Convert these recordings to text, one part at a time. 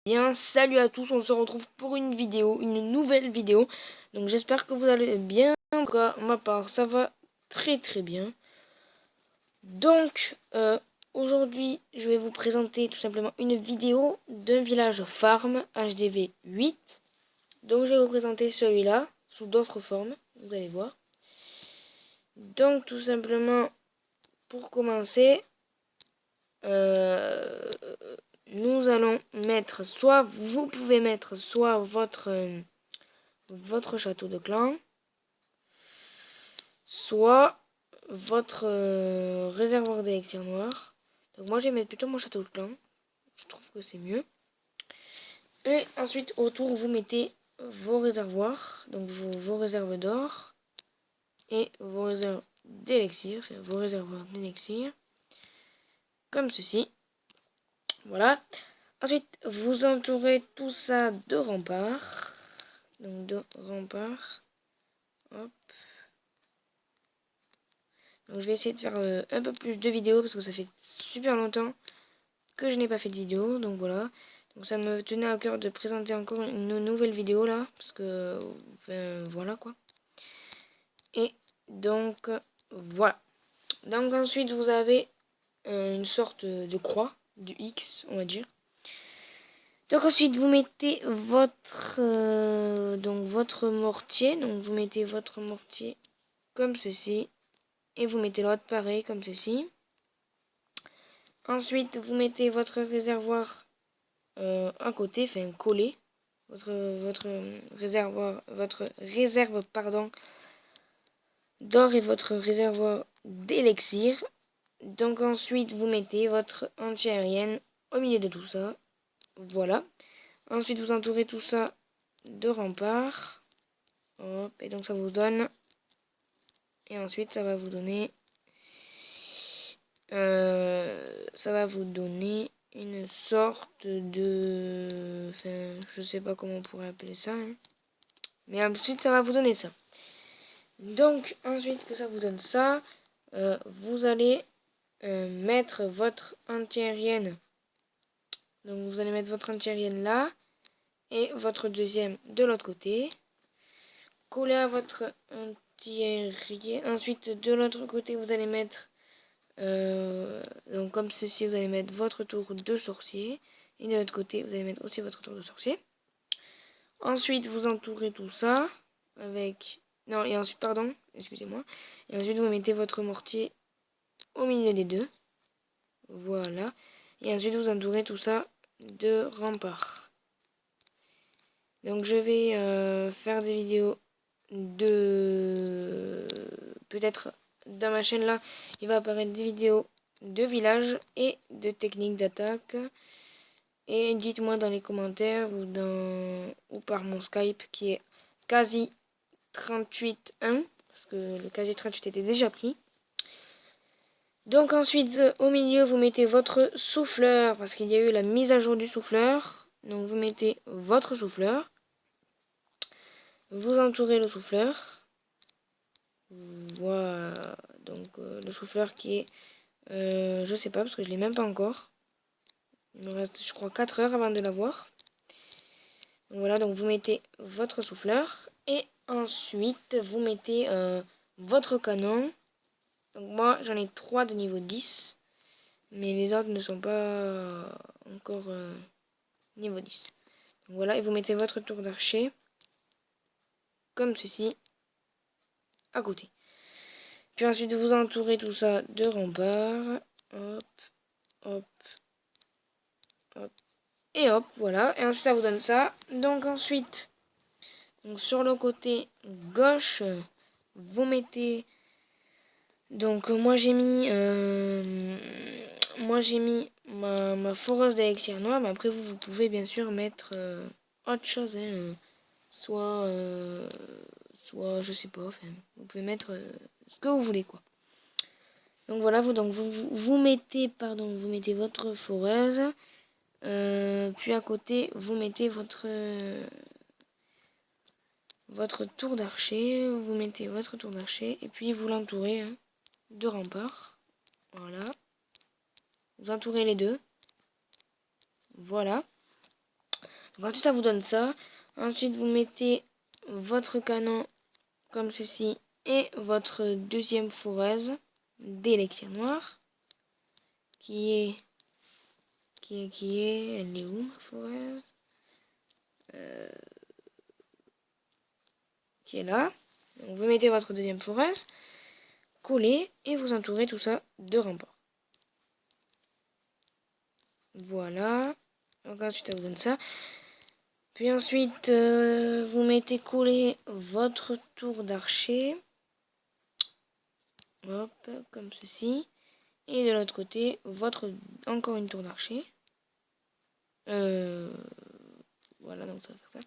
Bien, salut à tous, on se retrouve pour une nouvelle vidéo. Donc j'espère que vous allez bien. En tout cas, ma part, ça va très bien. Donc aujourd'hui, je vais vous présenter tout simplement une vidéo d'un village farm HDV 8. Donc je vais vous présenter celui-là sous d'autres formes, vous allez voir. Donc tout simplement, pour commencer, nous allons mettre, soit vous pouvez mettre soit votre château de clan, soit votre réservoir d'élixir noir. Donc moi je vais mettre plutôt mon château de clan, je trouve que c'est mieux. Et ensuite autour vous mettez vos réservoirs, donc vos réserves d'or et vos réserves d'élixir, enfin vos réservoirs d'élixir, comme ceci. Voilà. Ensuite vous entourez tout ça de remparts. Donc de remparts. Hop. Donc je vais essayer de faire un peu plus de vidéos parce que ça fait super longtemps que je n'ai pas fait de vidéo. Donc voilà. Donc ça me tenait à cœur de présenter encore une nouvelle vidéo là. Parce que enfin, voilà quoi. Et donc voilà. Donc ensuite vous avez une sorte de croix, du X on va dire. Donc ensuite vous mettez votre mortier. Donc vous mettez votre mortier comme ceci. Et vous mettez l'autre pareil comme ceci. Ensuite, vous mettez votre réservoir à côté, enfin collé. Votre réserve pardon, d'or et votre réservoir d'élixir. Donc ensuite, vous mettez votre anti-aérienne au milieu de tout ça. Voilà. Ensuite, vous entourez tout ça de remparts. Hop, et donc ça vous donne... Et ensuite, ça va vous donner... une sorte de... Enfin, je sais pas comment on pourrait appeler ça. Hein. Mais ensuite, ça va vous donner ça. Donc, ensuite que ça vous donne ça, vous allez mettre votre anti-aérienne. Donc, vous allez mettre votre anti-aérienne là. Et votre deuxième de l'autre côté. Coller à votre anti-aérienne. Ensuite, de l'autre côté, vous allez mettre... donc comme ceci, vous allez mettre votre tour de sorcier. Et de l'autre côté, vous allez mettre aussi votre tour de sorcier. Ensuite, vous entourez tout ça avec... Non, et ensuite, pardon, excusez-moi. Et ensuite, vous mettez votre mortier au milieu des deux. Voilà. Et ensuite, vous entourez tout ça de remparts. Donc, je vais faire des vidéos de... Peut-être dans ma chaîne là, il va apparaître des vidéos de village et de techniques d'attaque. Et dites-moi dans les commentaires ou par mon Skype qui est quasi 38.1 parce que le quasi 38 était déjà pris. Donc ensuite au milieu vous mettez votre souffleur parce qu'il y a eu la mise à jour du souffleur. Donc vous mettez votre souffleur. Vous entourez le souffleur. Voilà. Donc le souffleur qui est je sais pas parce que je l'ai même pas encore. Il me reste je crois 4 heures avant de l'avoir. Voilà, donc vous mettez votre souffleur et ensuite vous mettez votre canon. Donc moi j'en ai 3 de niveau 10, mais les autres ne sont pas encore niveau 10. Donc voilà, et vous mettez votre tour d'archer comme ceci à côté. Puis ensuite vous entourez tout ça de remparts. Hop, hop, hop. Et hop, voilà. Et ensuite ça vous donne ça. Donc ensuite, donc sur le côté gauche, vous mettez... Donc moi j'ai mis ma foreuse d'élixir noir, mais après vous pouvez bien sûr mettre autre chose, hein, soit je sais pas, enfin vous pouvez mettre ce que vous voulez quoi. Donc voilà, vous mettez votre foreuse, puis à côté vous mettez votre tour d'archer, et puis vous l'entourez hein, de remparts. Voilà. Vous entourez les deux. Voilà. Donc ensuite ça vous donne ça. Ensuite vous mettez votre canon comme ceci et votre deuxième foreuse d'élixir noir qui est, elle est où ma foreuse qui est là. Donc vous mettez votre deuxième foreuse, collez et vous entourez tout ça de remparts. Voilà. Donc ensuite ça vous donne ça. Puis ensuite vous mettez coller votre tour d'archer. Hop, comme ceci. Et de l'autre côté, encore une tour d'archer. Voilà, donc ça va faire ça.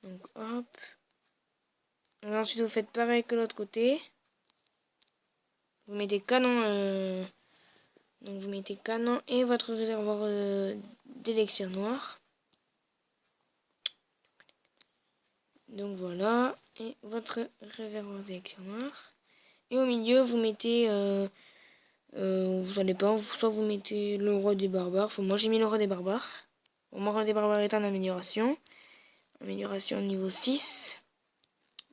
Donc hop. Et ensuite vous faites pareil que l'autre côté. Vous mettez canon. Donc vous mettez canon et votre réservoir d'élixir noir. Donc voilà. Et votre réservoir d'élixir noir. Et au milieu vous mettez... vous allez pas, soit vous mettez le roi des barbares. Enfin, moi j'ai mis le roi des barbares. Bon, mon roi des barbares est en amélioration. Amélioration niveau 6.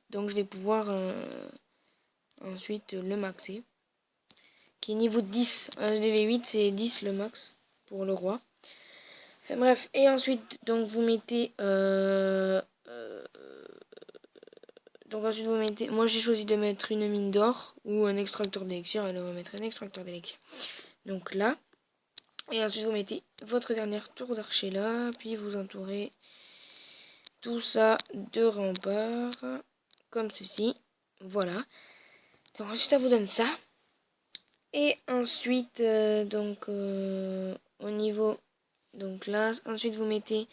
Donc je vais pouvoir ensuite le maxer. Qui est niveau 10. Un HDV8 c'est 10 le max pour le roi. Enfin bref. Et ensuite donc vous mettez... donc ensuite vous mettez... Moi j'ai choisi de mettre une mine d'or ou un extracteur d'élixir. Elle va mettre un extracteur d'élixir. Donc là. Et ensuite vous mettez votre dernière tour d'archer là. Puis vous entourez tout ça de remparts. Comme ceci. Voilà. Donc ensuite ça vous donne ça. Et ensuite au niveau... Donc là, ensuite vous mettez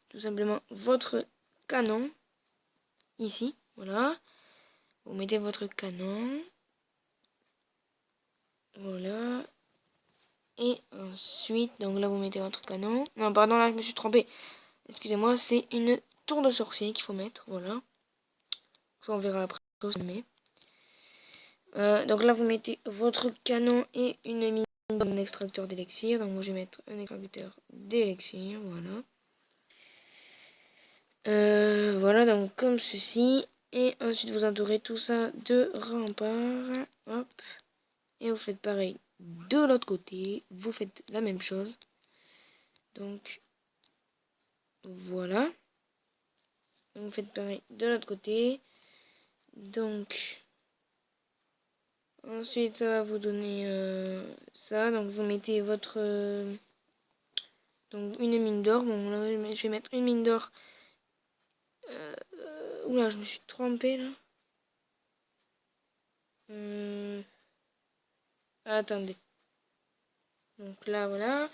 tout simplement votre canon. Ici. Voilà. Vous mettez votre canon. Voilà. Et ensuite, donc là vous mettez votre canon. Non, pardon, là je me suis trompé. Excusez-moi, c'est une tour de sorcier qu'il faut mettre. Voilà. Ça on verra après. Donc là vous mettez votre canon et une mine d'un extracteur d'élixir. Donc moi je vais mettre un extracteur d'élixir. Voilà. Voilà, donc comme ceci. Et ensuite vous entourez tout ça de remparts. Hop. Et vous faites pareil de l'autre côté. Vous faites la même chose. Donc voilà. Vous faites pareil de l'autre côté. Donc ensuite ça va vous donner ça. Donc vous mettez votre... donc une mine d'or. Bon là je vais mettre une mine d'or. Oula, je me suis trompée là. Attendez. Donc là voilà.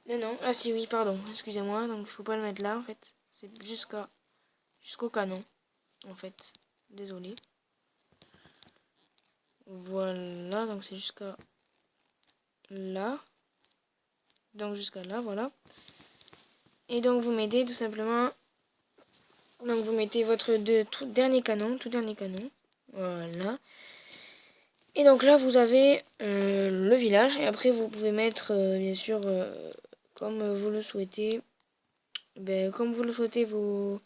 Non, non. Ah si, oui, pardon. Excusez-moi. Donc il faut pas le mettre là en fait. C'est jusqu'au canon. En fait. Désolé. Voilà. Donc c'est jusqu'à là. Donc jusqu'à là, voilà. Et donc vous mettez tout simplement... Donc vous mettez votre tout dernier canon. Voilà. Et donc là vous avez le village. Et après vous pouvez mettre bien sûr comme vous le souhaitez. Ben, comme vous le souhaitez tout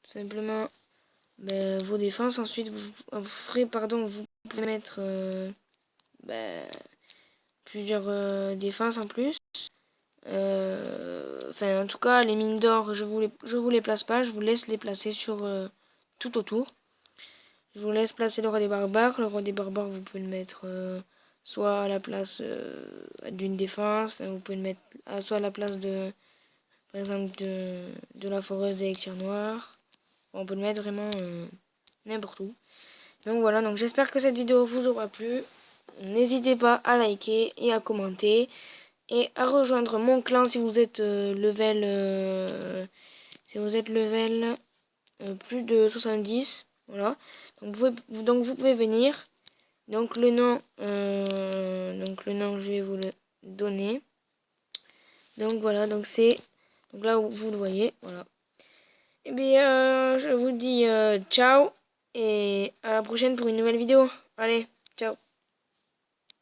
simplement vos défenses. Ensuite vous pouvez mettre plusieurs défenses en plus. Enfin en tout cas les mines d'or je vous les place pas. Je vous laisse les placer sur tout autour. Je vous laisse placer le roi des barbares. Le roi des barbares, vous pouvez le mettre soit à la place d'une défense. Enfin, vous pouvez le mettre soit à la place de, par exemple, de la foreuse d'élixir noir. On peut le mettre vraiment n'importe où. Donc voilà, donc j'espère que cette vidéo vous aura plu. N'hésitez pas à liker et à commenter. Et à rejoindre mon clan si vous êtes level... plus de 70. Voilà. Donc vous pouvez venir. Donc le nom je vais vous le donner. Donc voilà, donc là où vous le voyez, voilà. Et bien je vous dis ciao et à la prochaine pour une nouvelle vidéo. Allez.